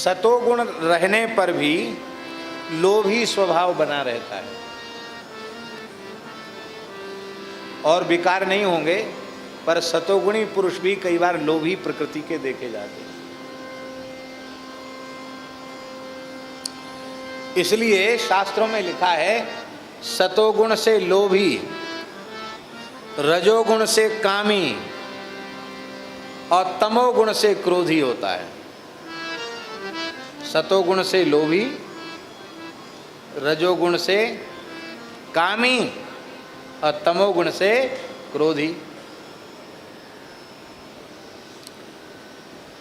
सतोगुण रहने पर भी लोभी स्वभाव बना रहता है और विकार नहीं होंगे, पर सतोगुणी पुरुष भी कई बार लोभी प्रकृति के देखे जाते हैं। इसलिए शास्त्रों में लिखा है सतोगुण से लोभी, रजोगुण से कामी और तमोगुण से क्रोधी होता है। सतोगुण से लोभी, रजोगुण से कामी और तमोगुण से क्रोधी।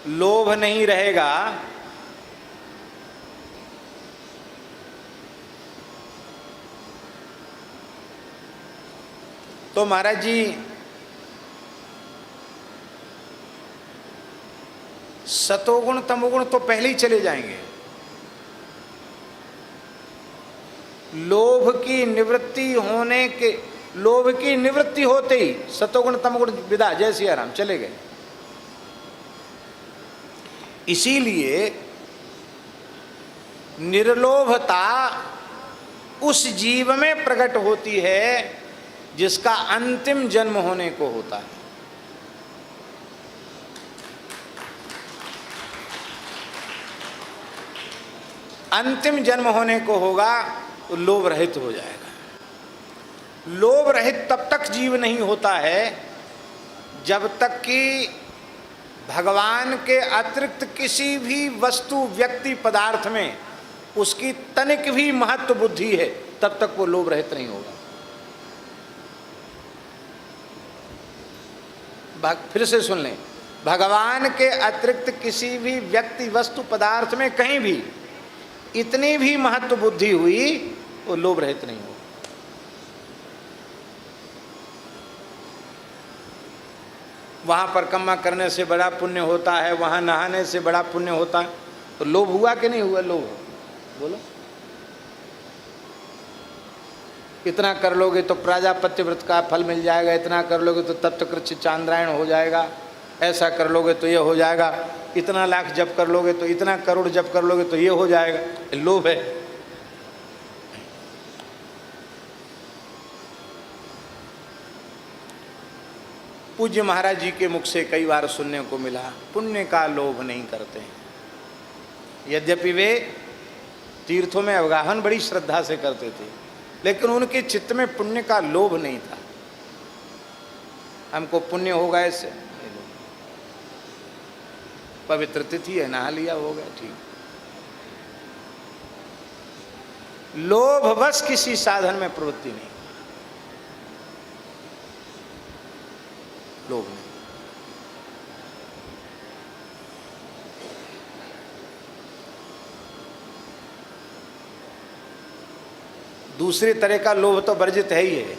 लोभ नहीं रहेगा तो महाराज जी सतोगुण तमोगुण तो पहले ही चले जाएंगे। लोभ की निवृत्ति होते ही सतोगुण तमोगुण विदा, जय सिया राम, चले गए। इसीलिए निर्लोभता उस जीव में प्रकट होती है जिसका अंतिम जन्म होने को होता है। अंतिम जन्म होने को होगा तो लोभ रहित हो जाएगा। लोभ रहित तब तक जीव नहीं होता है जब तक कि भगवान के अतिरिक्त किसी भी वस्तु व्यक्ति पदार्थ में उसकी तनिक भी महत्व बुद्धि है, तब तक वो लोभ रहित नहीं होगा। फिर से सुन लें, भगवान के अतिरिक्त किसी भी व्यक्ति वस्तु पदार्थ में कहीं भी इतनी भी महत्व बुद्धि हुई, वो लोभ रहित नहीं होगा। वहां परिक्रमा करने से बड़ा पुण्य होता है, वहां नहाने से बड़ा पुण्य होता है, तो लोभ हुआ कि नहीं हुआ? लोभ, बोलो। इतना कर लोगे तो प्राजापत्य व्रत का फल मिल जाएगा, इतना कर लोगे तो तप्तकृच्छ चांद्रायण हो जाएगा, ऐसा कर लोगे तो ये हो जाएगा, इतना लाख जप कर लोगे तो, इतना करोड़ जप कर लोगे तो ये हो जाएगा। लोभ है। पूज्य महाराज जी के मुख से कई बार सुनने को मिला, पुण्य का लोभ नहीं करते हैं। यद्यपि वे तीर्थों में अवगाहन बड़ी श्रद्धा से करते थे, लेकिन उनके चित्त में पुण्य का लोभ नहीं था। हमको पुण्य होगा इससे, पवित्र तिथि है, नहा लिया, हो गया, ठीक। लोभवश किसी साधन में प्रवृत्ति नहीं, लोभ नहीं। दूसरी तरह का लोभ तो वर्जित है ही है।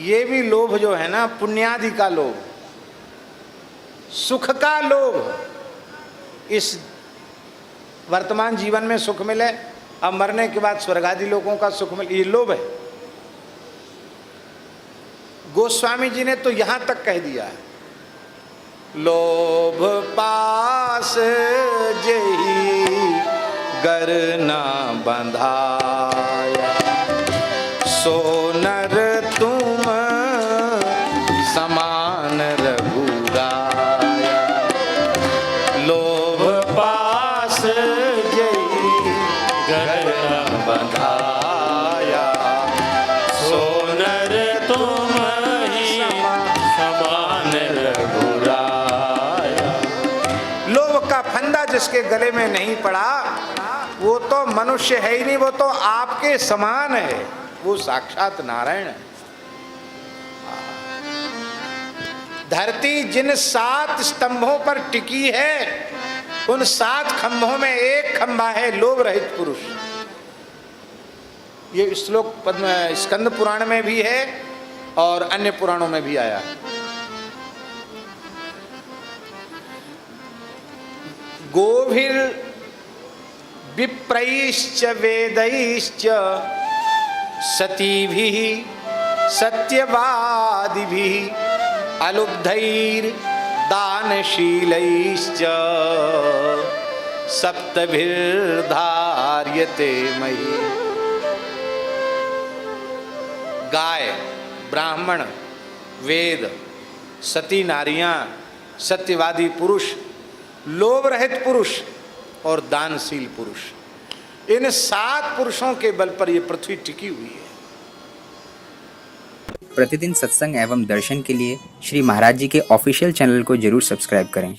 ये भी लोभ जो है ना, पुण्यादि का लोभ, सुख का लोभ, इस वर्तमान जीवन में सुख मिले, अब मरने के बाद स्वर्ग आदि लोगों का सुख मिले, ये लोभ है। गोस्वामी जी ने तो यहां तक कह दिया है, लोभ पास जही गर न बंधाया, सो नर तुम समान रघुराया। लोभ पास जही गर न बंधाया, सो नर तुम ही समान रघुराया। लोभ का फंदा जिसके गले में नहीं पड़ा वो तो मनुष्य है ही नहीं, वो तो आपके समान है, वो साक्षात नारायण है। धरती जिन 7 स्तंभों पर टिकी है, उन 7 खंभों में एक खंभा है लोभ रहित पुरुष। ये श्लोक स्कंद पुराण में भी है और अन्य पुराणों में भी आया है। गोभिर विप्रैश्च वेदैश्च सतीभिः सत्यवादिभिः अलुब्धैर दानशीलैश्च सप्तभिर्धार्यते मयि। गाय, ब्राह्मण, वेद, सती नारियां, सत्यवादी पुरुष, लोभ रहित पुरुष और दानशील पुरुष, इन 7 पुरुषों के बल पर यह पृथ्वी टिकी हुई है। प्रतिदिन सत्संग एवं दर्शन के लिए श्री महाराज जी के ऑफिशियल चैनल को जरूर सब्सक्राइब करें।